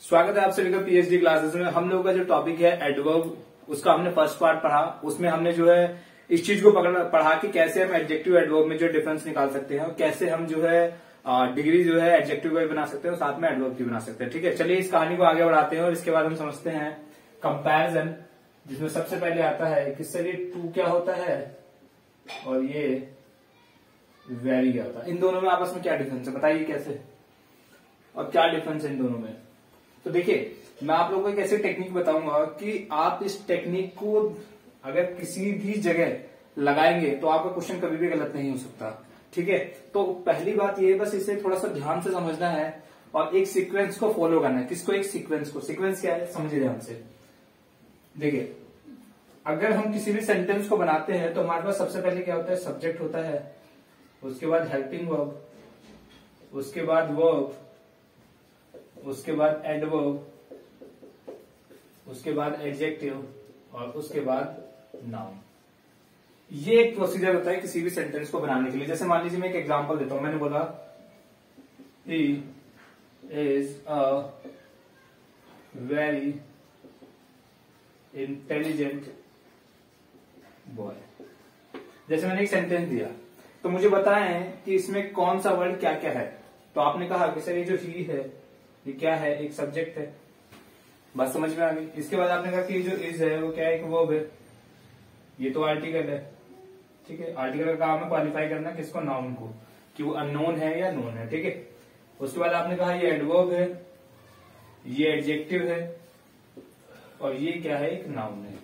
स्वागत है आप सभी का पीएचडी क्लासेस में। हम लोगों का जो टॉपिक है एडवर्ब, उसका हमने फर्स्ट पार्ट पढ़ा। उसमें हमने जो है इस चीज को पढ़ा कि कैसे हम एडजेक्टिव एडवर्ब में जो डिफरेंस निकाल सकते हैं और कैसे हम जो है डिग्री जो है एडजेक्टिव की बना सकते हैं और साथ में एडवर्ब की बना सकते हैं। ठीक है, चलिए इस कहानी को आगे बढ़ाते हैं और इसके बाद हम समझते हैं कंपैरिजन, जिसमें सबसे पहले आता है किससे ये टू क्या होता है और ये वेरी क्या होता है। इन दोनों में आपस में क्या डिफरेंस है, बताइए कैसे और क्या डिफरेंस है इन दोनों में। तो देखिए, मैं आप लोगों को एक ऐसी टेक्निक बताऊंगा कि आप इस टेक्निक को अगर किसी भी जगह लगाएंगे तो आपका क्वेश्चन कभी भी गलत नहीं हो सकता। ठीक है, तो पहली बात ये बस इसे थोड़ा सा ध्यान से समझना है और एक सीक्वेंस को फॉलो करना है। किसको? एक सीक्वेंस को। सीक्वेंस क्या है समझिए ध्यान से। देखिए, अगर हम किसी भी सेंटेंस को बनाते हैं तो हमारे पास सबसे पहले क्या होता है? सब्जेक्ट होता है, उसके बाद हेल्पिंग वर्ब, उसके बाद वर्ब, उसके बाद एडवर्ब, उसके बाद एडजेक्टिव और उसके बाद नाउन। ये एक प्रोसीजर होता है किसी भी सेंटेंस को बनाने के लिए। जैसे मान लीजिए मैं एक एग्जांपल देता हूं। मैंने बोला he is a very intelligent boy. जैसे मैंने एक सेंटेंस दिया तो मुझे बताएं कि इसमें कौन सा वर्ड क्या क्या है। तो आपने कहा कि सर ये जो ही है ये क्या है? एक सब्जेक्ट है। बात समझ में आ गई। इसके बाद आपने कहा कि जो इज है वो क्या है? एक वर्ब है। ये तो आर्टिकल है। ठीक है, आर्टिकल का काम है क्वालिफाई करना किसको? नाउन को, कि वो अननोन है या नोन है। ठीक है, उसके बाद आपने कहा ये एडवर्ब है, ये एडजेक्टिव है और ये क्या है? एक नाउन है।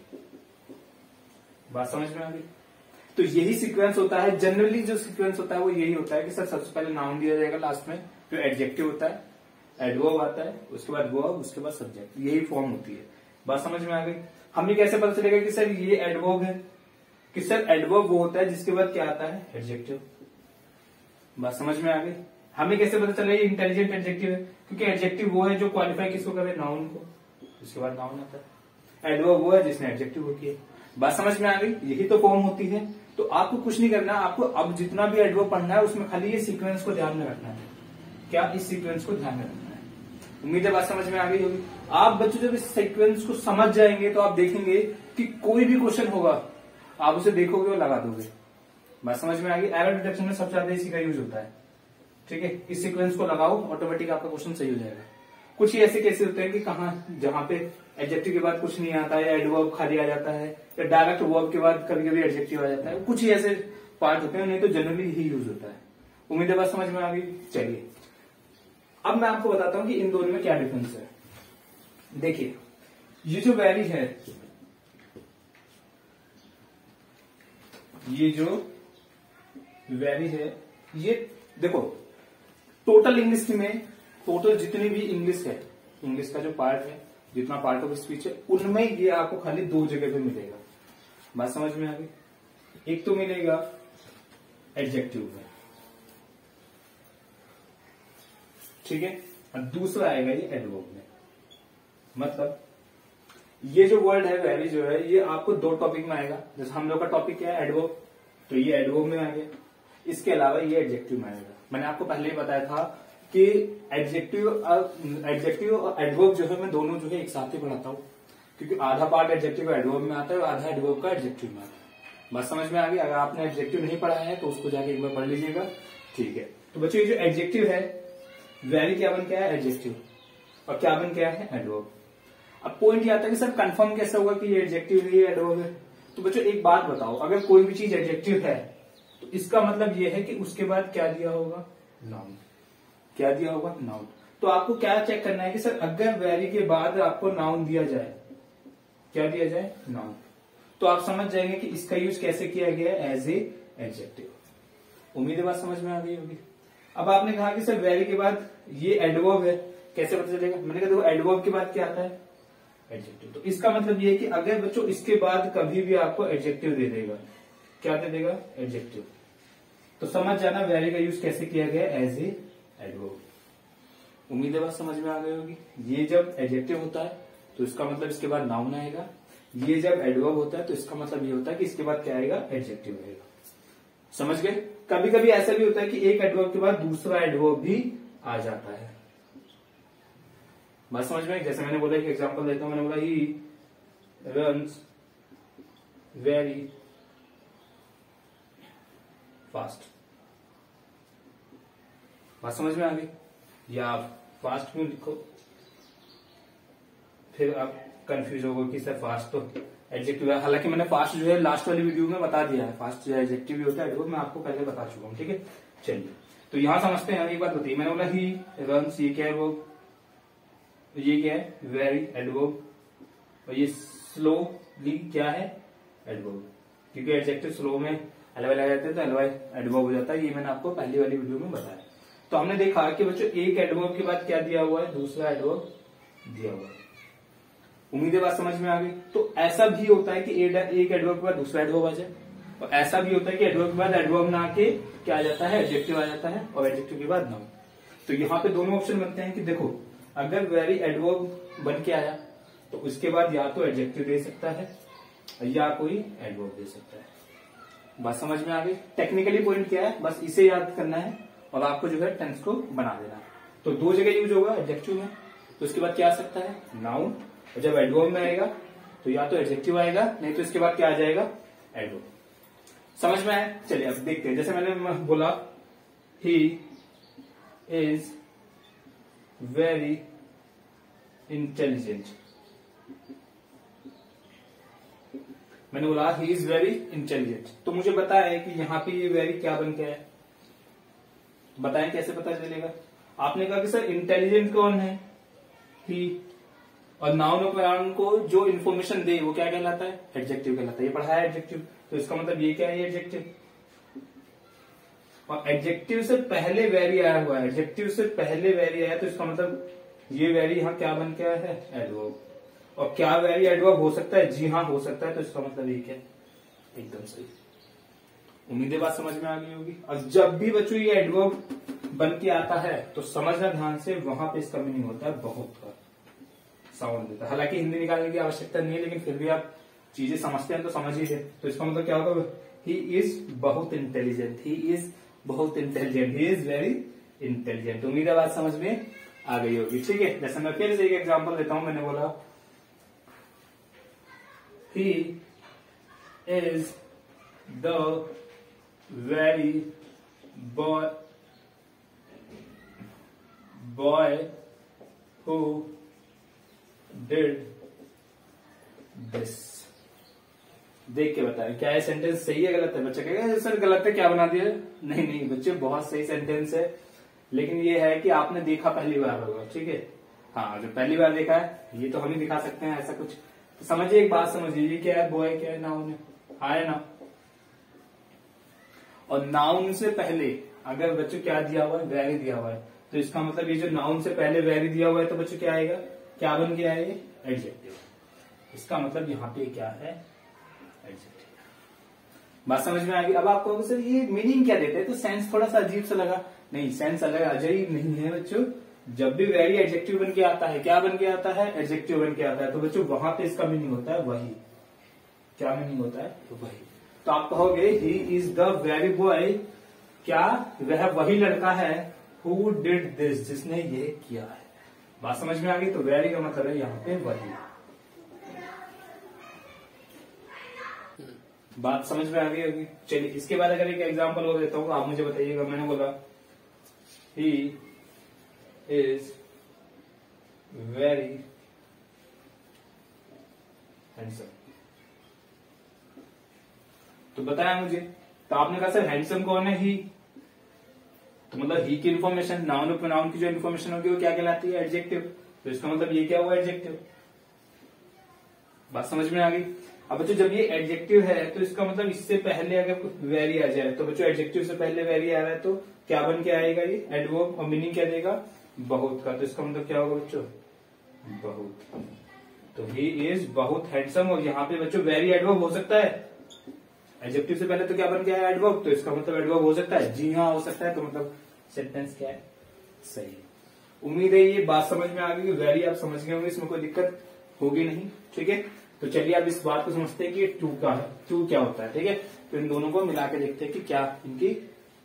बात समझ में आ गई। तो यही सीक्वेंस होता है। जनरली जो सीक्वेंस होता है वो यही होता है कि सर सबसे पहले नाउन दिया जाएगा, लास्ट में जो एडजेक्टिव होता है, एडवर्ब आता है, उसके बाद वर्ब, उसके बाद सब्जेक्ट। यही फॉर्म होती है। बात समझ में आ गई। हमें कैसे पता चलेगा कि सर ये एडवर्ब है? कि सर एडवर्ब वो होता है जिसके बाद क्या आता है? एडजेक्टिव। बात समझ में आ गई। हमें कैसे पता चलेगा ये इंटेलिजेंट एडजेक्टिव है? क्योंकि एडजेक्टिव वो है जो क्वालिफाई किसको करे? नाउन को। उसके बाद नाउन आता है। एडवर्ब वो है जिसमें एडजेक्टिव होती है। बात समझ में आ गई। यही तो फॉर्म होती है। तो आपको कुछ नहीं करना, आपको अब जितना भी एडवर्ब पढ़ना है उसमें खाली ये सीक्वेंस को ध्यान में रखना है। क्या? इस सीक्वेंस को ध्यान में रखना है। उम्मीद है बात समझ में आ गई होगी। आप बच्चों जब इस सीक्वेंस को समझ जाएंगे तो आप देखेंगे कि कोई भी क्वेश्चन होगा आप उसे देखोगे और लगा दोगे। बात समझ में आ गई। एरर डिटेक्शन में सबसे ज्यादा इसी का यूज होता है। ठीक है, इस सीक्वेंस को लगाओ, ऑटोमेटिक आपका क्वेश्चन सही हो जाएगा। कुछ ही ऐसे केसेस होते हैं कि कहा जहां पे एडजेक्टिव के बाद कुछ नहीं आता है या एडवर्ब खाली आ जाता है या डायरेक्ट वर्ब के बाद कभी कभी एडजेक्टिव आ जाता है। कुछ ही ऐसे पार्ट होते हैं, नहीं तो जनरली ही यूज होता है। उम्मीद है बात समझ में आ गई। चलिए अब मैं आपको बताता हूं कि इन दोनों में क्या डिफरेंस है। देखिए, ये जो वेरी है, ये जो वेरी है, ये देखो टोटल इंग्लिश में, टोटल जितनी भी इंग्लिश है, इंग्लिश का जो पार्ट है, जितना पार्ट ऑफ स्पीच है, उनमें ये आपको खाली दो जगह पे मिलेगा। बात समझ में आ गई। एक तो मिलेगा एडजेक्टिव में, ठीक है, और दूसरा आएगा ये एडवर्ब में। मतलब ये जो वर्ड है वेरी जो है, ये आपको दो टॉपिक में आएगा। जैसे हम लोग का टॉपिक क्या है? एडवर्ब, तो ये एडवर्ब में आ गया। इसके अलावा ये एडजेक्टिव में आएगा। मैंने आपको पहले ही बताया था कि एडजेक्टिव और एडवर्ब जो है मैं दोनों जो है एक साथ ही पढ़ाता हूँ, क्योंकि आधा पार्ट एडजेक्टिव एडवर्ब में आता है और आधा एडवर्ब का एडजेक्टिव में आता है। बस समझ में आ गई। अगर आपने एडजेक्टिव नहीं पढ़ा है तो उसको जाके एक बार पढ़ लीजिएगा। ठीक है, तो बच्चों ये जो एडजेक्टिव है, वेरी क्या बन गया है? एडजेक्टिव। और क्या बन गया है? एडवर्ब। अब पॉइंट ये आता है कि सर कंफर्म कैसे होगा कि ये एडजेक्टिव है, ये एडवर्ब है? तो बच्चों एक बात बताओ, अगर कोई भी चीज एडजेक्टिव है तो इसका मतलब ये है कि उसके बाद क्या दिया होगा? नाउन। क्या दिया होगा? नाउन। तो आपको क्या चेक करना है कि सर अगर वेरी के बाद आपको नाउन दिया जाए, क्या दिया जाए? नाउन, तो आप समझ जाएंगे कि इसका यूज कैसे किया गया है? As a adjective. उम्मीद है बात समझ में आ गई होगी। अब आपने कहा कि सर वेरी के बाद ये एडवर्ब है, कैसे पता चलेगा? मैंने कहा देखो एडवर्ब के बाद क्या आता है? एडजेक्टिव। तो इसका मतलब ये है कि अगर बच्चों इसके बाद कभी भी आपको एडजेक्टिव दे देगा, क्या दे देगा? एडजेक्टिव, तो समझ जाना वेरी का यूज कैसे किया गया? As a adverb. उम्मीद है बात समझ में आ गई होगी। ये जब एडजेक्टिव होता है तो इसका मतलब इसके बाद नाउन आएगा। ये जब एडवर्ब होता है तो इसका मतलब ये होता है कि इसके बाद क्या आएगा? एडजेक्टिव आएगा। समझ गए? कभी कभी ऐसा भी होता है कि एक एडवर्ब के बाद दूसरा एडवर्ब भी आ जाता है। बात समझ में? जैसे मैंने बोला, एक एग्जांपल देता हूं, मैंने बोला ही रन्स वेरी फास्ट। बात समझ में आ गई? या आप फास्ट क्यों लिखो, फिर आप कंफ्यूज होगे कि सर फास्ट तो एडजेक्टिव है। हालांकि मैंने फास्ट जो है लास्ट वाली वीडियो में बता दिया है, फास्ट जो है एडजेक्टिव भी होता है, वो मैं आपको पहले बता चुका हूँ। ठीक है, चलिए तो यहां समझते हैं। एक बात बताइए, मैंने बोला ही रन्स, ये क्या है वो, ये क्या है वेरी एडवर्ब, और ये स्लोली क्या है एडवर्ब, क्योंकि एडजेक्टिव स्लो में एलवाई लगा जाते हैं तो एलवाई एडवर्ब हो जाता है। ये मैंने आपको पहली वाली वीडियो में बताया। तो हमने देखा कि बच्चों एक एडवर्ब के बाद क्या दिया हुआ है, दूसरा एडवर्ब दिया हुआ है। उम्मीद है बात समझ में आ गई। तो ऐसा भी होता है कि एक एडवर्ब के बाद दूसरा एडवर्ब आ जाए, और ऐसा भी होता है कि एडवर्ब के बाद एडवर्ब ना आके क्या आ जाता है, एडजेक्टिव आ जाता है, और एडजेक्टिव के बाद नाउन। तो यहाँ पे दोनों ऑप्शन बनते हैं कि देखो, अगर वेरी एडवर्ब बन के आया तो उसके बाद या तो एडजेक्टिव दे सकता है या कोई एडवर्ब दे सकता है। बात समझ में आ गई? टेक्निकली पॉइंट क्या है, बस इसे याद करना है और आपको जो है टेंस को बना देना है। तो दो जगह यूज होगा एडजेक्टिव में, तो उसके बाद क्या आ सकता है, नाउन, और जब एडवर्ब में आएगा तो या तो एडजेक्टिव आएगा, नहीं तो इसके बाद क्या आ जाएगा, एडवर्ब। समझ में आया? चलिए अब देखते हैं। जैसे मैंने बोला ही इज वेरी इंटेलिजेंट, मैंने बोला ही इज वेरी इंटेलिजेंट, तो मुझे पता है कि यहाँ पे ये वेरी क्या बन गया है, बताएं कैसे पता चलेगा। आपने कहा कि सर इंटेलिजेंट कौन है, ही, और नाउन और प्रोनाउन को जो इन्फॉर्मेशन दे वो क्या कहलाता है, एडजेक्टिव कहलाता है। ये पढ़ा है एडजेक्टिव, तो इसका मतलब ये क्या है, एडजेक्टिव। और एडजेक्टिव से पहले वेरी आया हुआ है, एडजेक्टिव से पहले वेरी आया, तो इसका मतलब ये वेरी यहाँ क्या बन के आया है, एडवर्ब। और क्या वेरी एडवर्ब हो सकता है, जी हाँ हो सकता है, तो इसका मतलब ये क्या है, एकदम सही। उम्मीद है बात समझ में आ गई होगी। और जब भी बच्चों ये एडवर्ब बन के आता है तो समझना ध्यान से, वहां पे इसका मीनिंग होता है बहुत का साउंड देता है। हालांकि हिंदी निकालने की आवश्यकता नहीं है, लेकिन फिर भी आप चीजें समझते हैं तो समझ ही है। तो इसका मतलब क्या होगा, ही इज बहुत इंटेलिजेंट, ही इज बहुत intelligent, he is very intelligent. उम्मीद है बात समझ में आ गई होगी। ठीक है, जैसे मैं फिर से एक एग्जाम्पल देता हूं। मैंने बोला he is the very boy who did this. देख के बताएं क्या ये सेंटेंस सही है गलत है। बच्चा कहेगा सर गलत है, क्या बना दिया। नहीं नहीं बच्चे, बहुत सही सेंटेंस है, लेकिन ये है कि आपने देखा पहली बार होगा। ठीक है, हाँ जो पहली बार देखा है ये तो हम ही दिखा सकते हैं ऐसा कुछ। तो समझिए, एक बात समझिए, ये क्या है, बॉय क्या है, नाउन है, आए ना। और नाउन से पहले अगर बच्चों क्या दिया हुआ है, वेरी दिया हुआ है, तो इसका मतलब ये जो नाउन से पहले वेरी दिया हुआ है तो बच्चों क्या आएगा, क्या बन गया है, ये एडजेक्टिव। इसका मतलब यहाँ पे क्या है, एडजेक्टिव। बात समझ में आ गई। अब आपको सर ये मीनिंग क्या देते हैं, तो सेंस थोड़ा सा अजीब सा लगा। नहीं, सेंस अलग अजीब नहीं है बच्चों। जब भी वेरी एडजेक्टिव बन के आता है, क्या बन के आता है, एडजेक्टिव बन के आता है, तो बच्चों वहां पे इसका मीनिंग होता है वही। क्या मीनिंग होता है, तो वही। तो आप कहोगे he is the very boy, क्या वह वही लड़का है, हु डिड दिस, जिसने ये किया है। बात समझ में आ गई। तो वेरी का मतलब है यहाँ पे वही। बात समझ में आ गई होगी। चलिए इसके बाद अगर एक एग्जांपल और देता हूँ, आप मुझे बताइएगा। मैंने बोला ही इज वेरी हैंडसम, तो बताया मुझे। तो आपने कहा सर हैंडसम कौन है, ही, तो मतलब ही की इन्फॉर्मेशन, नाउन और प्रोनाउन की जो इन्फॉर्मेशन होगी वो क्या कहलाती है, एडजेक्टिव। तो इसका मतलब ये क्या हुआ, एडजेक्टिव। बात समझ में आ गई। अब बच्चों जब ये एडजेक्टिव है तो इसका मतलब इससे पहले अगर वेरी आ जाए, तो बच्चों एडजेक्टिव से पहले वेरी आ रहा है तो क्या बन के आएगा, ये एडवर्ब, और मीनिंग क्या देगा, बहुत का। तो इसका मतलब क्या होगा बच्चों, बहुत। तो ही इज बहुत हैंडसम, और यहाँ पे बच्चों वेरी एडवर्ब हो सकता है। एडजेक्टिव से पहले तो क्या बन गया है, एडवर्ब, तो इसका मतलब एडवर्ब हो सकता है, जी हाँ हो सकता है। तो मतलब सेंटेंस क्या है, सही है। उम्मीद है ये बात समझ में आ गई। वेरी आप समझ गए होंगे, इसमें कोई दिक्कत होगी नहीं। ठीक है, तो चलिए अब इस बात को समझते हैं कि टू का है, टू क्या होता है। ठीक है, तो इन दोनों को मिला के देखते हैं कि क्या इनकी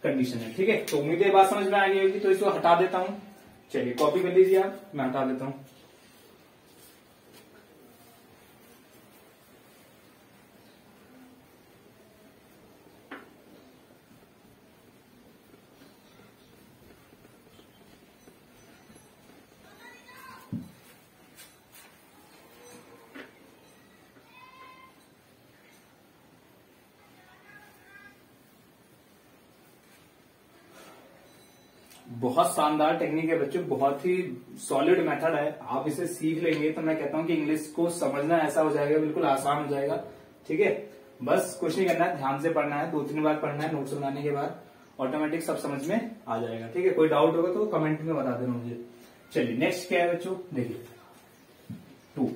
कंडीशन है। ठीक है, तो उम्मीद है बात समझ में आ गई होगी। तो इसको हटा देता हूं, चलिए कॉपी कर लीजिए आप, मैं हटा देता हूं। बहुत शानदार टेक्निक है बच्चों, बहुत ही सॉलिड मेथड है। आप इसे सीख लेंगे तो मैं कहता हूं कि इंग्लिश को समझना ऐसा हो जाएगा, बिल्कुल आसान हो जाएगा। ठीक है, बस कुछ नहीं करना है, ध्यान से पढ़ना है, 2-3 बार पढ़ना है, नोट्स बनाने के बाद ऑटोमेटिक सब समझ में आ जाएगा। ठीक है, कोई डाउट होगा तो कमेंट में बता देना मुझे। चलिए नेक्स्ट क्या है बच्चों, देखिए टू।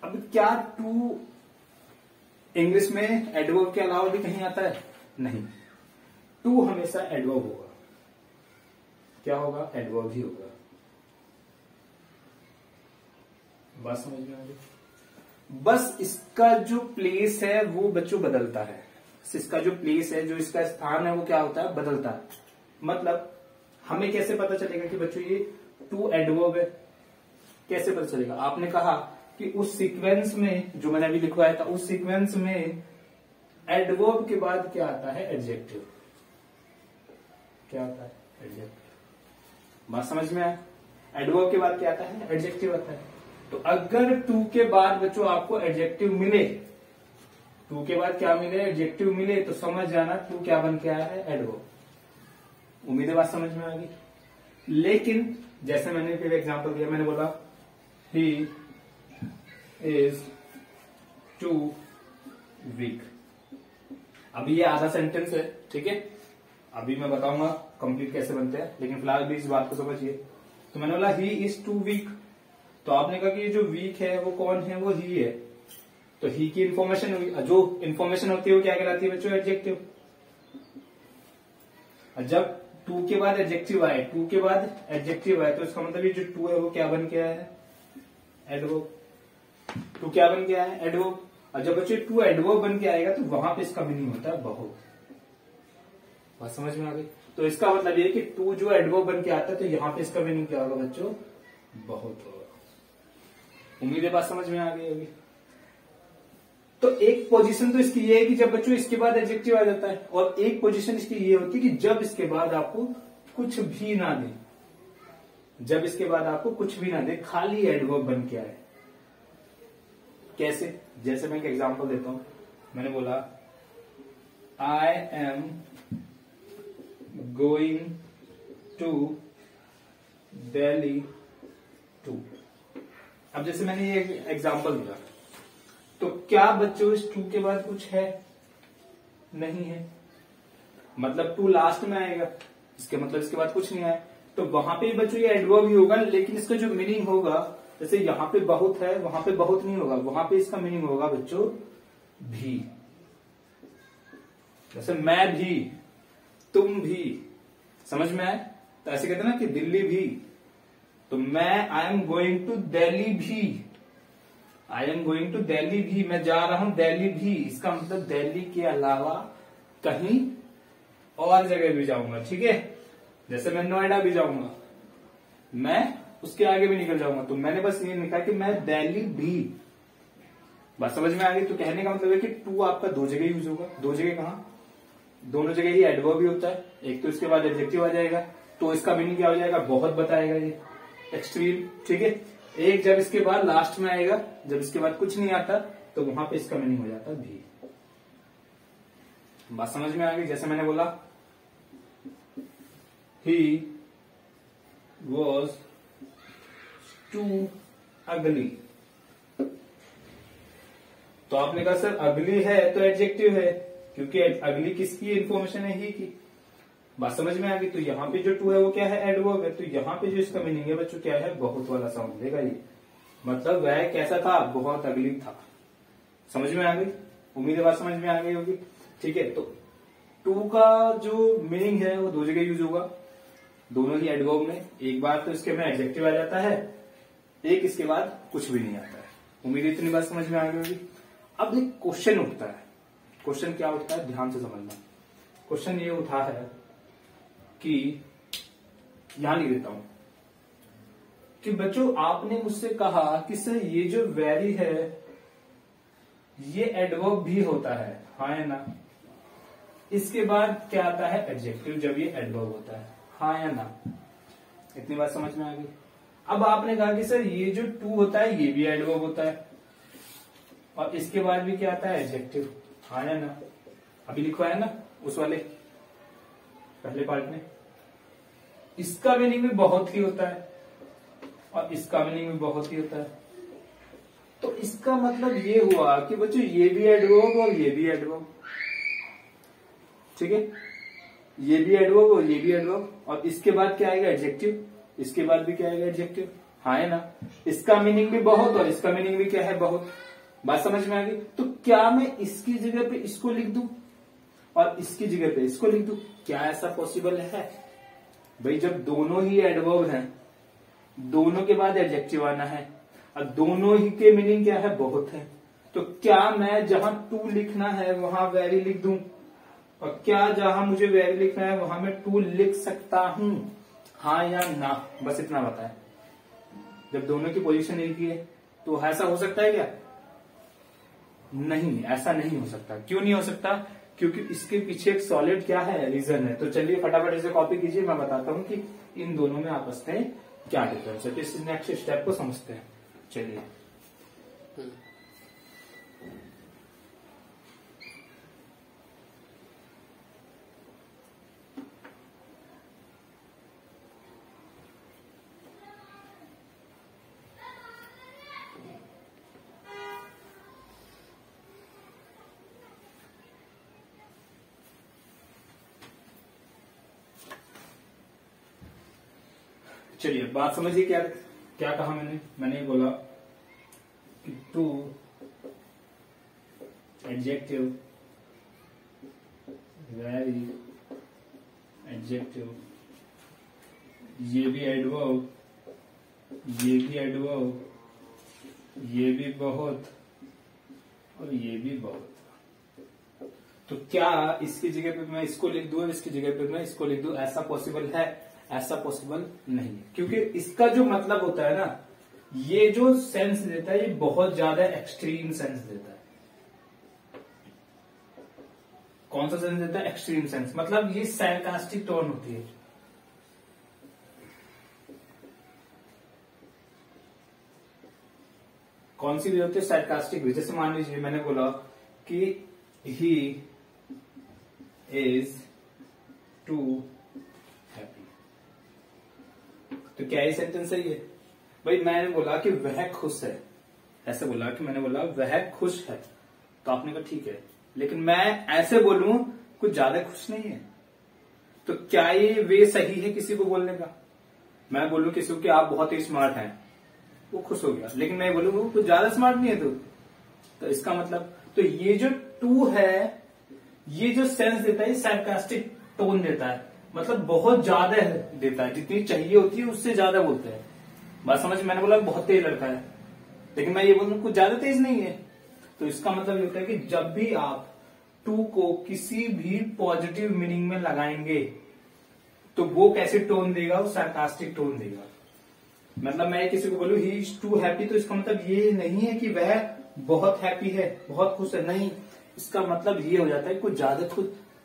अब क्या टू इंग्लिश में एडवर्ब के अलावा भी कहीं आता है? नहीं, टू हमेशा एडवर्ब होगा। क्या होगा? एडवर्ब ही होगा। बात समझ में आ गई? बस इसका जो प्लेस है वो बच्चों बदलता है। इसका जो प्लेस है, जो इसका स्थान है वो क्या होता है? बदलता है। मतलब हमें कैसे पता चलेगा कि बच्चों ये टू एडवर्ब है? कैसे पता चलेगा? आपने कहा कि उस सीक्वेंस में जो मैंने अभी लिखवाया था, उस सीक्वेंस में एडवर्ब के बाद क्या आता है? एडजेक्टिव। क्या आता है? एडजेक्टिव। बात समझ में आया? एडवर्ब के बाद क्या आता है? एडजेक्टिव आता है। तो अगर टू के बाद बच्चों आपको एडजेक्टिव मिले, टू के बाद क्या मिले? एडजेक्टिव मिले, तो समझ जाना टू क्या बन के आया है? एडवर्ब। उम्मीद है बात समझ में आ गई। लेकिन जैसे मैंने फिर एग्जांपल दिया, मैंने बोला ही इज टू वीक। अभी ये आधा सेंटेंस है, ठीक है, अभी मैं बताऊंगा कंप्लीट कैसे बनते हैं, लेकिन फिलहाल भी इस बात को समझिए। तो मैंने बोला ही इज टू वीक, तो आपने कहा कि ये जो वीक है वो कौन है? वो ही है। तो ही की इंफॉर्मेशन हुई, जो इंफॉर्मेशन होती है वो क्या कहलाती है बच्चों? एडजेक्टिव। जब टू के बाद एडजेक्टिव आए, टू के बाद एडजेक्टिव आए, तो इसका मतलब ये जो टू है वो क्या बन के आया है? एडवर्ब। टू क्या बन के आया है? एडवर्ब। और जब बच्चे टू एडवर्ब बन के आएगा तो वहां पे इसका मीनिंग होता है बहुत। बात समझ में आ गई? तो इसका मतलब ये कि टू जो एडवर्ब बन के आता है तो यहां पे इसका मीनिंग क्या होगा बच्चों? बहुत होगा। उम्मीद है बात समझ में आ गई होगी। तो एक पोजीशन तो इसकी ये है कि जब बच्चों इसके बाद एडजेक्टिव आ जाता है, और एक पोजीशन इसकी ये होती है कि जब इसके बाद आपको कुछ भी ना दे, जब इसके बाद आपको कुछ भी ना दे, खाली एडवर्ब बन के आए। कैसे? जैसे मैं एक एग्जांपल देता हूं। मैंने बोला I am going to Delhi too. अब जैसे मैंने ये एग्जांपल दिया, तो क्या बच्चों इस टू के बाद कुछ है? नहीं है। मतलब टू लास्ट में आएगा, इसके मतलब इसके बाद कुछ नहीं आया, तो वहां पे बच्चों ये एडवर्ब ही होगा, लेकिन इसका जो मीनिंग होगा, जैसे यहां पे बहुत है, वहां पे बहुत नहीं होगा, वहां पे इसका मीनिंग होगा बच्चों भी। जैसे मैं भी, तुम भी, समझ में आए? तो ऐसे कहते हैं ना कि दिल्ली भी, तो मैं I am going to Delhi भी, I am going to Delhi भी, मैं जा रहा हूं दिल्ली भी, इसका मतलब दिल्ली के अलावा कहीं और जगह भी जाऊंगा। ठीक है, जैसे मैं नोएडा भी जाऊंगा, मैं उसके आगे भी निकल जाऊंगा, तो मैंने बस ये लिखा कि मैं दिल्ली भी। बात समझ में आ गई? तो कहने का मतलब है कि टू आपका दो जगह यूज होगा। दो जगह कहां? दोनों जगह ही एडवर्ब भी होता है। एक तो इसके बाद एडजेक्टिव आ जाएगा, तो इसका मीनिंग क्या हो जाएगा? बहुत बताएगा ये, एक्सट्रीम। ठीक है, एक जब इसके बाद लास्ट में आएगा, जब इसके बाद कुछ नहीं आता, तो वहां पे इसका मीनिंग हो जाता है भी। बात समझ में आ गई? जैसे मैंने बोला ही वॉज टू अगली, तो आपने कहा सर अगली है तो एडजेक्टिव है, क्योंकि अगली किसकी इंफॉर्मेशन है? ही की। बात समझ में आ गई? तो यहाँ पे जो टू है वो क्या है? एडवर्ब है। तो यहाँ पे जो इसका मीनिंग है बच्चों क्या है? बहुत वाला साउंड देगा ये, मतलब वह कैसा था? बहुत अगली था। समझ में आ गई? उम्मीद है बात समझ में आ गई होगी। ठीक है, तो टू का जो मीनिंग है वो दो जगह यूज होगा, दोनों ही एडवर्ब में। एक बार तो इसके में एडजेक्टिव आ जाता है, एक इसके बाद कुछ भी नहीं आता है। उम्मीद है इतनी बात समझ में आ गई होगी। अब एक क्वेश्चन उठता है। क्वेश्चन क्या उठता है? ध्यान से समझना। क्वेश्चन ये उठा है कि यहां लिख देता हूं कि बच्चों आपने मुझसे कहा कि सर ये जो वेरी है ये एडवर्ब भी होता है, हाँ या ना? इसके बाद क्या आता है? एडजेक्टिव, जब ये एडवर्ब होता है, हाँ या ना? इतनी बात समझ में आ गई। अब आपने कहा कि सर ये जो टू होता है ये भी एडवर्ब होता है, और इसके बाद भी क्या आता है? एडजेक्टिव, हाँ या ना? अभी लिखवाया ना उस वाले पहले पार्ट में। इसका मीनिंग भी बहुत ही होता है और इसका मीनिंग भी बहुत ही होता है। तो इसका मतलब ये हुआ कि बच्चों ये भी एडवर्ब और ये भी एडवर्ब, ठीक है, ये भी एडवर्ब और ये भी एडवर्ब, और इसके बाद क्या आएगा एडजेक्टिव, इसके बाद भी क्या आएगा एडजेक्टिव, हाँ है ना। इसका मीनिंग भी बहुत और इसका मीनिंग भी क्या है बहुत। बात समझ में आ गई। तो क्या मैं इसकी जगह पे इसको लिख दूं और इसकी जगह पे इसको लिख दूं, क्या ऐसा पॉसिबल है? भाई जब दोनों ही एडवर्ब हैं, दोनों के बाद एडजेक्टिव आना है और दोनों ही के मीनिंग क्या है बहुत है, तो क्या मैं जहां टू लिखना है वहां वेरी लिख दूं और क्या जहां मुझे वेरी लिखना है वहां मैं टू लिख सकता हूं, हाँ या ना? बस इतना बताएं। जब दोनों की पोजीशन एक ही है तो ऐसा हो सकता है क्या? नहीं, ऐसा नहीं हो सकता। क्यों नहीं हो सकता? क्योंकि इसके पीछे एक सॉलिड क्या है, रीजन है। तो चलिए फटाफट इसे कॉपी कीजिए, मैं बताता हूं कि इन दोनों में आपस में क्या डिफरेंस है। तो इस नेक्स्ट स्टेप को समझते हैं। चलिए चलिए बात समझिए। क्या क्या कहा मैंने बोला कि टू एडजेक्टिव, वेरी एडजेक्टिव, ये भी एडवर्ब, ये भी एडवर्ब, ये भी बहुत और ये भी बहुत। तो क्या इसकी जगह पे मैं इसको लिख दूं और इसकी जगह पे मैं इसको लिख दूं, ऐसा पॉसिबल है? ऐसा पॉसिबल नहीं है, क्योंकि इसका जो मतलब होता है ना, ये जो सेंस देता है ये बहुत ज्यादा एक्सट्रीम सेंस देता है। कौन सा सेंस देता है? Extreme sense. मतलब ये सार्कास्टिक टोन होती है। कौन सी भी होती है? सार्कास्टिक भी। जैसे मान लीजिए मैंने बोला कि ही इज टू हैप्पी, तो क्या ये सेंटेंस सही है? भाई मैंने बोला कि वह खुश है, ऐसे बोला कि मैंने बोला वह खुश है, तो आपने कहा ठीक है, लेकिन मैं ऐसे बोलूं कुछ ज्यादा खुश नहीं है, तो क्या ये वे सही है किसी को बोलने का? मैं बोलूं किसी को कि आप बहुत ही स्मार्ट हैं, वो खुश हो गया, लेकिन मैं बोलूं वो कुछ ज्यादा स्मार्ट नहीं है तो इसका मतलब, तो ये जो टू है ये जो सेंस देता है सार्कास्टिक टोन देता है, मतलब बहुत ज्यादा देता है, जितनी चाहिए होती है उससे ज्यादा बोलते हैं। बात समझ? मैंने बोला बहुत तेज लड़का है, लेकिन मैं ये बोलूं कुछ ज्यादा तेज नहीं है, तो इसका मतलब ये होता है कि जब भी आप टू को किसी भी पॉजिटिव मीनिंग में लगाएंगे तो वो कैसे टोन देगा? वो सार्कास्टिक टोन देगा। मतलब मैं किसी को बोलूं ही इज टू हैप्पी, तो इसका मतलब ये नहीं है कि वह बहुत हैप्पी है, बहुत खुश है, नहीं, इसका मतलब ये हो जाता है कुछ ज्यादा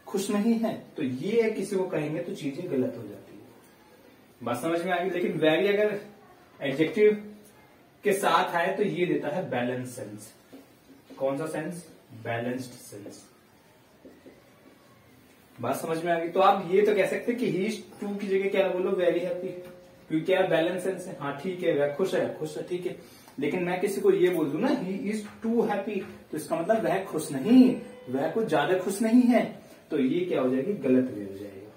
खुश नहीं है, तो ये है किसी को कहेंगे तो चीजें गलत हो जाती है। बात समझ में आ गई? लेकिन वेरी अगर एडजेक्टिव के साथ आए तो ये देता है बैलेंस सेंस। कौन सा सेंस? Balanced sense. बात समझ में आ गई? तो आप ये तो कह सकते हैं कि ही इज टू की जगह क्या बोलो? वेरी हैप्पी, क्योंकि क्या बैलेंस सेंस है। हाँ ठीक है, वह खुश है, ठीक है, लेकिन मैं किसी को ये बोल दूं ना ही इज टू हैप्पी, तो इसका मतलब वह खुश नहीं, वह कुछ ज्यादा खुश नहीं है, तो ये क्या हो जाएगी? गलत वे हो जाएगा।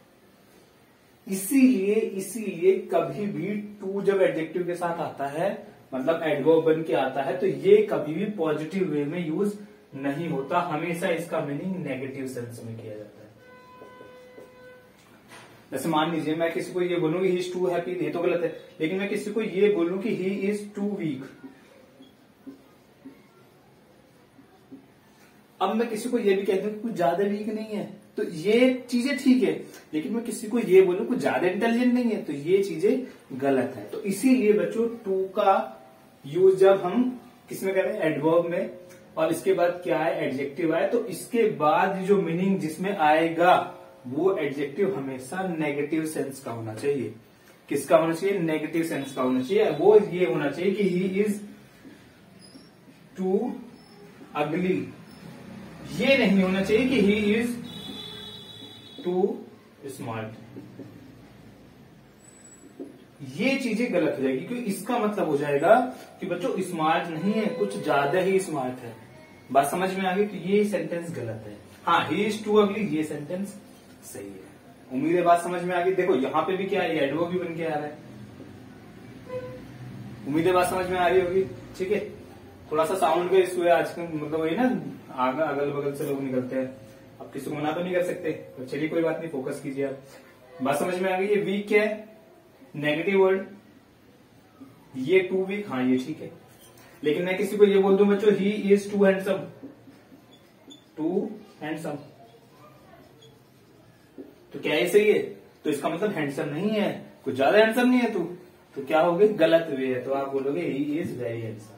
इसीलिए कभी भी टू जब एडजेक्टिव के साथ आता है, मतलब एडवर्ब बन के आता है, तो ये कभी भी पॉजिटिव वे में यूज नहीं होता, हमेशा इसका मीनिंग नेगेटिव सेंस में किया जाता है। जैसे मान लीजिए मैं किसी को ये बोलूं ही इज टू हैप्पी, ये तो गलत है, लेकिन मैं किसी को ये बोलूं कि ही इज टू वीक, अब मैं किसी को ये भी कहता हूं कुछ ज्यादा वीक नहीं है, तो ये चीजें ठीक है, लेकिन मैं किसी को ये बोलूं कुछ ज्यादा इंटेलिजेंट नहीं है, तो ये चीजें गलत है। तो इसीलिए बच्चों टू का यूज जब हम किस में करें? एडवर्ब में, और इसके बाद क्या है? एडजेक्टिव आए, तो इसके बाद जो मीनिंग जिसमें आएगा वो एडजेक्टिव हमेशा नेगेटिव सेंस का होना चाहिए। किसका होना चाहिए? नेगेटिव सेंस का होना चाहिए। वो ये होना चाहिए कि ही इज टू अगली, ये नहीं होना चाहिए कि ही इज टू स्मार्ट। ये चीजें गलत हो जाएगी, क्योंकि इसका मतलब हो जाएगा कि बच्चों स्मार्ट नहीं है, कुछ ज्यादा ही स्मार्ट है। बात समझ में आ गई? तो ये सेंटेंस गलत है। हाँ, ही इज टू अगली, ये सेंटेंस सही है। उम्मीद है बात समझ में आ गई। देखो यहाँ पे भी क्या है, एडवर्ब भी बन के आ रहा है। उम्मीद है बात समझ में आ रही होगी। ठीक है, थोड़ा सा साउंड का इशू है आजकल, मतलब वही ना, आगे अगल बगल से लोग निकलते हैं, अब किसी को मना तो नहीं कर सकते। तो चलिए कोई बात नहीं, फोकस कीजिए आप। बात समझ में आ गई। ये वीक क्या है? Negative word. ये टू वीक, हाँ ये ठीक है। लेकिन मैं किसी को ये बोल दूं बच्चों, he is too handsome, too handsome, तो क्या ये सही है? तो इसका मतलब हैंडसम नहीं है, कुछ ज्यादा हैंडसम नहीं है तू, तो क्या होगी? गलत वे है। तो आप बोलोगे ही इज वेरी हैंडसम।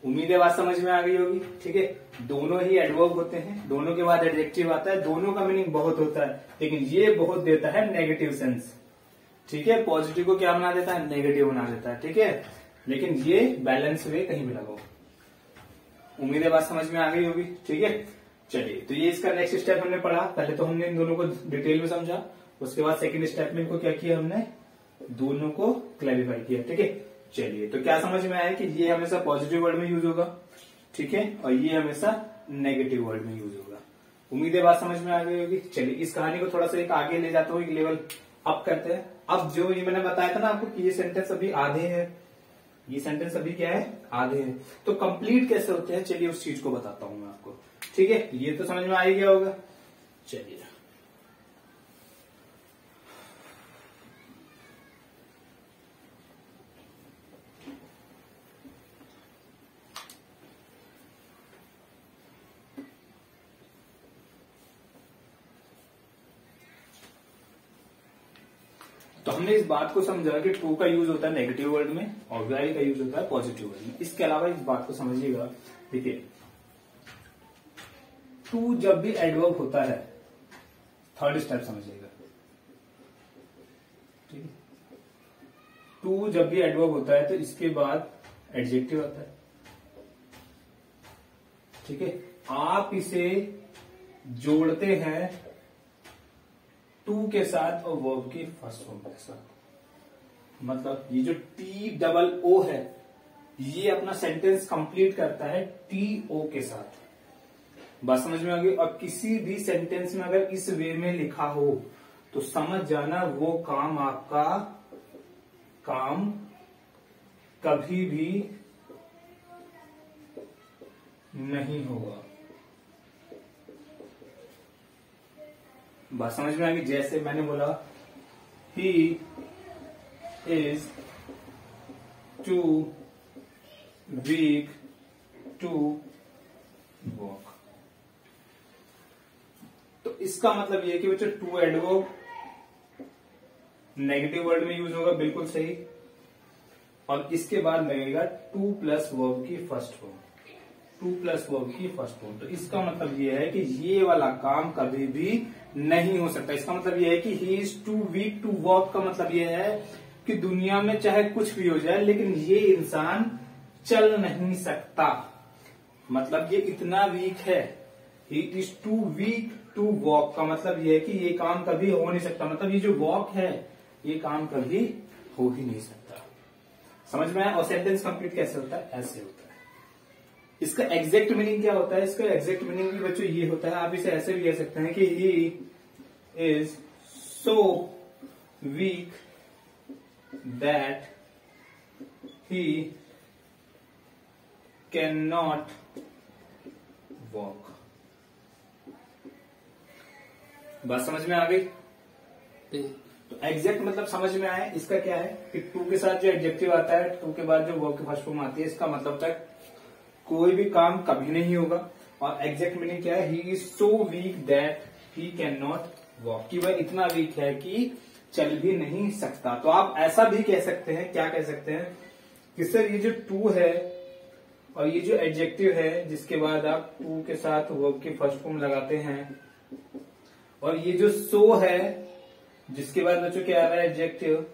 उम्मीद है बात समझ में आ गई होगी। ठीक है, दोनों ही एडवर्ब होते हैं, दोनों के बाद एडजेक्टिव आता है, दोनों का मीनिंग बहुत होता है, लेकिन ये बहुत देता है नेगेटिव सेंस। ठीक है, पॉजिटिव को क्या बना देता है? नेगेटिव बना देता है। ठीक है, लेकिन ये बैलेंस वे कहीं भी लगाओ। उम्मीद है बात समझ में आ गई होगी। ठीक है, चलिए, तो ये इसका नेक्स्ट स्टेप हमने पढ़ा। पहले तो हमने इन दोनों को डिटेल में समझा, उसके बाद सेकंड स्टेप में इनको क्या किया हमने? दोनों को क्लैरिफाई किया। ठीक है, चलिए, तो क्या समझ में आया कि ये हमेशा पॉजिटिव वर्ड में यूज होगा, ठीक है, और ये हमेशा नेगेटिव वर्ड में यूज होगा। उम्मीद है बात समझ में आ गई होगी। चलिए, इस कहानी को थोड़ा सा एक आगे ले जाता हूँ, एक लेवल अप करते हैं। अब जो ये मैंने बताया था ना आपको कि ये सेंटेंस अभी आधे हैं, ये सेंटेंस अभी क्या है? आधे हैं। तो कंप्लीट कैसे होते हैं, चलिए उस चीज को बताता हूं मैं आपको। ठीक है, ये तो समझ में आ ही गया होगा। चलिए, तो हमने इस बात को समझा कि टू का यूज होता है नेगेटिव वर्ड में और वेरी का यूज होता है पॉजिटिव वर्ड में। इसके अलावा इस बात को समझिएगा, देखिए, टू जब भी एडवर्ब होता है, थर्ड स्टेप समझिएगा। ठीक है, टू जब भी एडवर्ब होता है तो इसके बाद एडजेक्टिव आता है। ठीक है, आप इसे जोड़ते हैं टू के साथ और वर्ब की फर्स्ट फॉर्म के साथ। मतलब ये जो टी डबल ओ है, ये अपना सेंटेंस कंप्लीट करता है टी ओ के साथ। बात समझ में आ गई। और किसी भी सेंटेंस में अगर इस वे में लिखा हो तो समझ जाना वो काम आपका काम कभी भी नहीं होगा। बात समझ में आ गई। जैसे मैंने बोला, he is too weak to walk. तो इसका मतलब ये है कि बच्चों टू एडवर्ब नेगेटिव वर्ड में यूज होगा, बिल्कुल सही। और इसके बाद लगेगा टू प्लस वर्ब की first form, to plus verb की फर्स्ट फॉर्म। तो इसका मतलब ये है कि ये वाला काम कभी भी नहीं हो सकता। इसका मतलब ये है कि he is too weak to walk का मतलब ये है कि दुनिया में चाहे कुछ भी हो जाए लेकिन ये इंसान चल नहीं सकता। मतलब ये इतना वीक है। He is too weak to walk का मतलब ये है कि ये काम कभी हो नहीं सकता। मतलब ये जो वॉक है, ये काम कभी हो ही नहीं सकता। समझ में आया? और सेंटेंस कंप्लीट कैसे होता है? ऐसे होता है। इसका एग्जैक्ट मीनिंग क्या होता है? इसका एग्जैक्ट मीनिंग भी बच्चों ये होता है, आप इसे ऐसे भी कह सकते हैं कि he is so weak that he can not walk. बात समझ में आ गई? तो एग्जैक्ट मतलब समझ में आए। इसका क्या है कि टू के साथ जो एडजेक्टिव आता है, टू के बाद जो वर्ब की फर्स्ट फॉर्म आती है, इसका मतलब तक कोई भी काम कभी नहीं होगा। और एग्जैक्ट मीनिंग क्या है? He is so weak that he can not walk, कि वह इतना वीक है कि चल भी नहीं सकता। तो आप ऐसा भी कह सकते हैं, क्या कह सकते हैं कि सर ये जो टू है और ये जो एडजेक्टिव है जिसके बाद आप टू के साथ वर्ब की फर्स्ट फॉर्म लगाते हैं, और ये जो सो है जिसके बाद बच्चों क्या आ रहा है? एडजेक्टिव,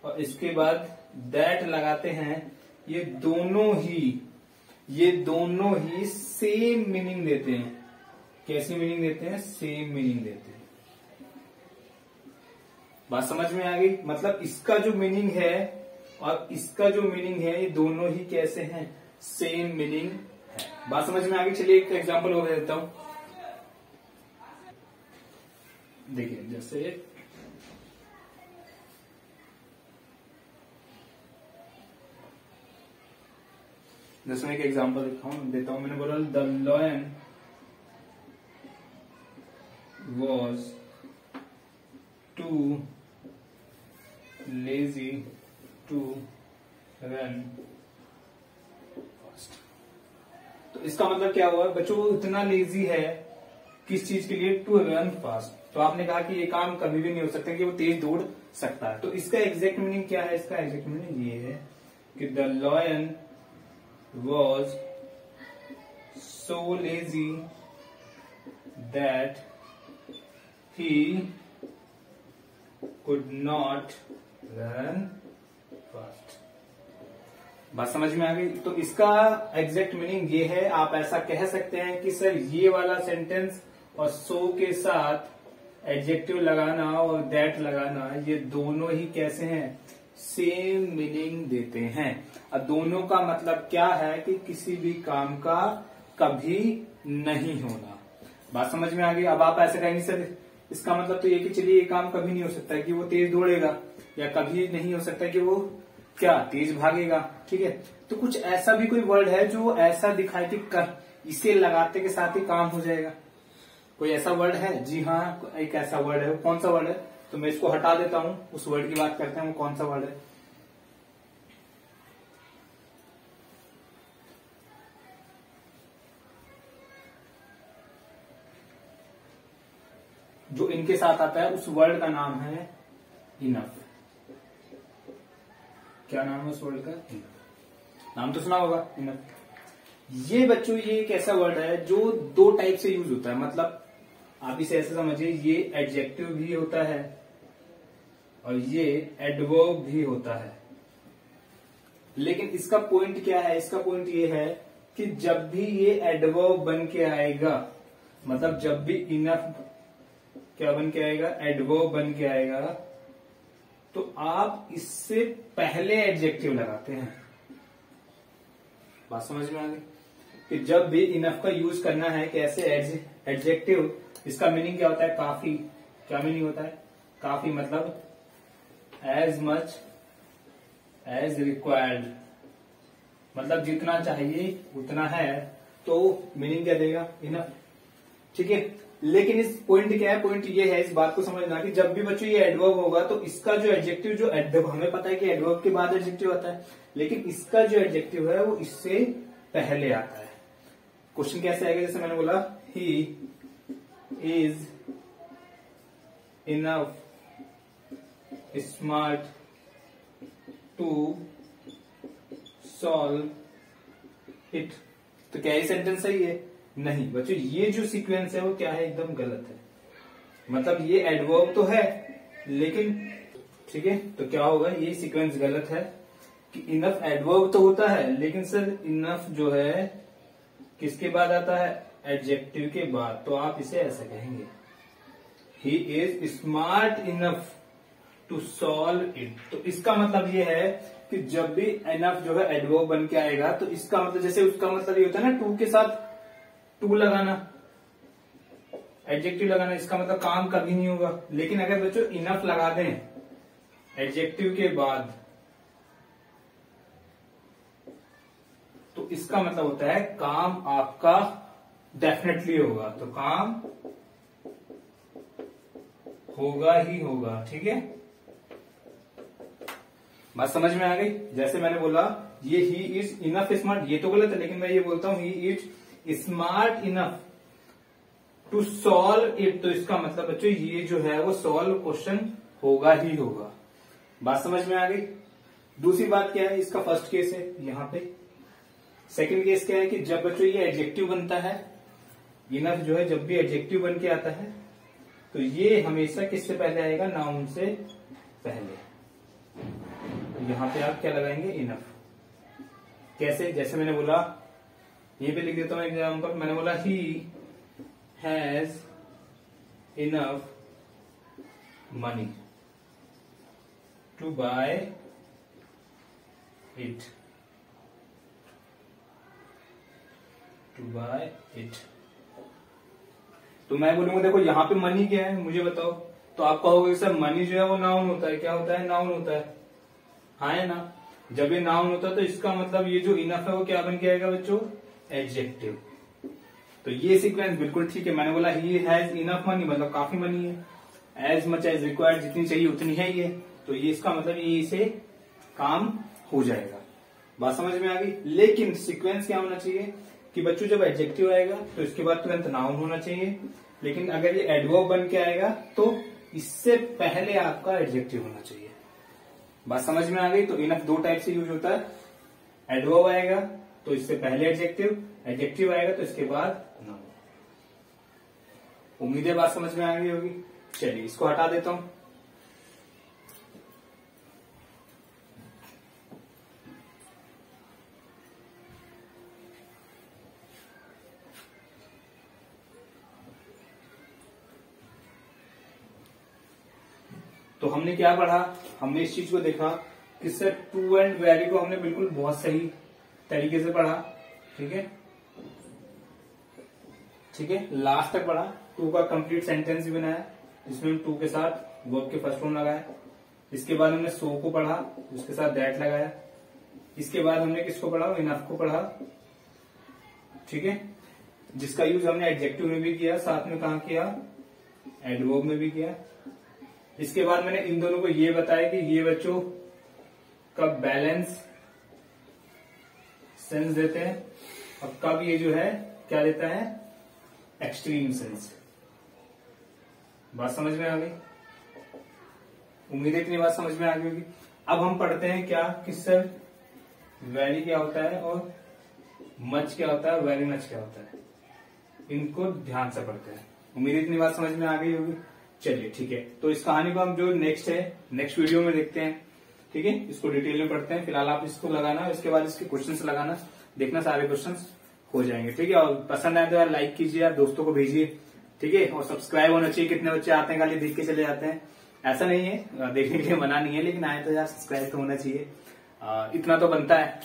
और इसके बाद दैट लगाते हैं, ये दोनों ही सेम मीनिंग देते हैं। कैसी मीनिंग देते हैं? सेम मीनिंग देते हैं। बात समझ में आ गई? मतलब इसका जो मीनिंग है और इसका जो मीनिंग है ये दोनों ही कैसे हैं? सेम मीनिंग है। बात समझ में आ गई? चलिए एक एग्जांपल और देता हूं। देखिए जैसे मैं एक एग्जांपल देता हूं। मैंने बोला the lion was too lazy to run fast. तो इसका मतलब क्या हुआ बच्चों? वो इतना लेजी है किस चीज के लिए? To run fast. तो आपने कहा कि ये काम कभी भी नहीं हो सकता कि वो तेज दौड़ सकता है। तो इसका एग्जैक्ट मीनिंग क्या है? इसका एग्जैक्ट मीनिंग ये है कि the lion was so lazy that he could not run fast। बात समझ में आ गई? तो इसका एग्जैक्ट मीनिंग ये है। आप ऐसा कह सकते हैं कि सर ये वाला सेंटेंस और सो के साथ एडजेक्टिव लगाना और दैट लगाना ये दोनों ही कैसे हैं? सेम मीनिंग देते हैं। अब दोनों का मतलब क्या है कि किसी भी काम का कभी नहीं होना। बात समझ में आ गई? अब आप ऐसे कहेंगे सर इसका मतलब तो ये कि चलिए ये काम कभी नहीं हो सकता कि वो तेज दौड़ेगा, या कभी नहीं हो सकता कि वो क्या तेज भागेगा। ठीक है, तो कुछ ऐसा भी कोई वर्ड है जो ऐसा दिखाए कि इसे लगाते के साथ ही काम हो जाएगा? कोई ऐसा वर्ड है? जी हाँ, एक ऐसा वर्ड है। वो कौन सा वर्ड है? तो मैं इसको हटा देता हूं, उस वर्ड की बात करते हैं। वो कौन सा वर्ड है? जो इनके साथ आता है उस वर्ड का नाम है इनफ। क्या नाम है उस वर्ड का? इनफ। नाम तो सुना होगा, इनफ। ये बच्चों ये एक ऐसा वर्ड है जो दो टाइप से यूज होता है। मतलब आप इसे ऐसे समझिए, ये एडजेक्टिव भी होता है और ये एडवर्ब भी होता है। लेकिन इसका पॉइंट क्या है? इसका पॉइंट ये है कि जब भी ये एडवर्ब बन के आएगा, मतलब जब भी इनफ क्या बन के आएगा? एडवर्ब बन के आएगा, तो आप इससे पहले एडजेक्टिव लगाते हैं। बात समझ में आ गई? कि जब भी इनफ का यूज करना है कैसे? एडजेक्टिव। इसका मीनिंग क्या होता है? काफी। क्या मीनिंग होता है? काफी मतलब एज मच एज रिक्वायर्ड, मतलब जितना चाहिए उतना है। तो मीनिंग क्या देगा? इनफ। ठीक है, लेकिन इस पॉइंट क्या है? पॉइंट ये है, इस बात को समझना कि जब भी बच्चों ये एडवर्ब होगा तो इसका जो एडजेक्टिव, जो एडवर्ब हमें पता है कि एडवर्ब के बाद एडजेक्टिव आता है, लेकिन इसका जो एडजेक्टिव है वो इससे पहले आता है। क्वेश्चन कैसे आएगा? जैसे मैंने बोला he is enough smart to solve it. तो क्या ये सेंटेंस सही है? नहीं बच्चों, ये जो सीक्वेंस है वो क्या है? एकदम गलत है। मतलब ये एडवर्ब तो है लेकिन, ठीक है, तो क्या होगा? ये सीक्वेंस गलत है कि इनफ एडवर्ब तो होता है लेकिन सर इनफ जो है किसके बाद आता है? एडजेक्टिव के बाद। तो आप इसे ऐसा कहेंगे, he is smart enough to solve it. तो इसका मतलब ये है कि जब भी इनफ जो है एडवर्ब बन के आएगा तो इसका मतलब, जैसे उसका मतलब ये होता है ना टू के साथ टू लगाना, एडजेक्टिव लगाना, इसका मतलब काम कभी नहीं होगा। लेकिन अगर बच्चों इनफ लगा दें एडजेक्टिव के बाद तो इसका मतलब होता है काम आपका डेफिनेटली होगा। तो काम होगा ही होगा। ठीक है, बात समझ में आ गई? जैसे मैंने बोला ये ही इज इनफ स्मार्ट, ये तो गलत है, लेकिन मैं ये बोलता हूं he is smart enough to solve it. तो इसका मतलब बच्चों ये जो है वो सॉल्व क्वेश्चन होगा ही होगा। बात समझ में आ गई? दूसरी बात क्या है? इसका फर्स्ट केस है यहां पे। सेकंड केस क्या है कि जब बच्चों ये एडजेक्टिव बनता है, इनफ जो है जब भी एडजेक्टिव बन के आता है तो ये हमेशा किससे पहले आएगा? नाउन से पहले। तो यहां पे आप क्या लगाएंगे? इनफ। कैसे? जैसे मैंने बोला, ये भी लिख देता हूं एग्जाम्पल। मैंने बोला he has enough money. To buy it, to buy it. तो मैं बोलूंगा देखो यहाँ पे मनी क्या है मुझे बताओ, तो आप कहोगे सर मनी जो है वो नाउन होता है। क्या होता है? नाउन होता है। हाँ है ना। जब ये नाउन होता है तो इसका मतलब ये जो इनफ है वो क्या बन के आएगा बच्चों? एडजेक्टिव। तो ये सीक्वेंस बिल्कुल ठीक है। मैंने बोला ही हैज इनफ मनी, मतलब काफी मनी है। एज मच एज रिक्वायर्ड, जितनी चाहिए उतनी है ये, तो ये इसका मतलब ये इसे काम हो जाएगा। बात समझ में आ गई। लेकिन सीक्वेंस क्या होना चाहिए कि बच्चों जब एडजेक्टिव आएगा तो इसके बाद तुरंत नाउन होना चाहिए, लेकिन अगर ये एडवर्ब बन के आएगा तो इससे पहले आपका एडजेक्टिव होना चाहिए। बात समझ में आ गई। तो इनफ दो टाइप से यूज होता है। एडवर्ब आएगा तो इससे पहले एडजेक्टिव, एडजेक्टिव आएगा तो इसके बाद नाउन। उम्मीद है बात समझ में आ गई होगी। चलिए इसको हटा देता हूं। तो हमने क्या पढ़ा? हमने इस चीज को देखा कि सर टू एंड वेरी को हमने बिल्कुल बहुत सही तरीके से पढ़ा। ठीक है, ठीक है, लास्ट तक पढ़ा। टू का कंप्लीट सेंटेंस भी बनाया जिसमें हम टू के साथ वर्ब के फर्स्ट फॉर्म लगाया। इसके बाद हमने सो को पढ़ा, उसके साथ दैट लगाया। इसके बाद हमने किसको पढ़ा? इनफ को पढ़ा। ठीक है, जिसका यूज हमने एडजेक्टिव में भी किया, साथ में कहा किया? एडवर्ब में भी किया। इसके बाद मैंने इन दोनों को ये बताया कि ये बच्चों का बैलेंस सेंस देते हैं और कब ये जो है क्या देता है? Extreme sense. बात समझ में आ गई। उम्मीद है इतनी बात समझ में आ गई होगी। अब हम पढ़ते हैं क्या कि सर वेरी क्या होता है और मच क्या होता है, वेरी मच क्या होता है। इनको ध्यान से पढ़ते हैं। उम्मीद है इतनी बात समझ में आ गई होगी। चलिए ठीक है, तो इस कहानी को हम जो नेक्स्ट है नेक्स्ट वीडियो में देखते हैं। ठीक है, इसको डिटेल में पढ़ते हैं। फिलहाल आप इसको लगाना, इसके बाद इसके क्वेश्चंस लगाना, देखना सारे क्वेश्चंस हो जाएंगे। ठीक है, और पसंद आए तो यार लाइक कीजिए, यार दोस्तों को भेजिए। ठीक है, और सब्सक्राइब होना चाहिए। कितने बच्चे आते हैं खाली देख के चले जाते हैं, ऐसा नहीं है, देखने के लिए मना नहीं है, लेकिन आए तो यार सब्सक्राइब तो होना चाहिए। इतना तो बनता है।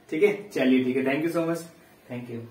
ठीक है, चलिए ठीक है, thank you so much, thank you.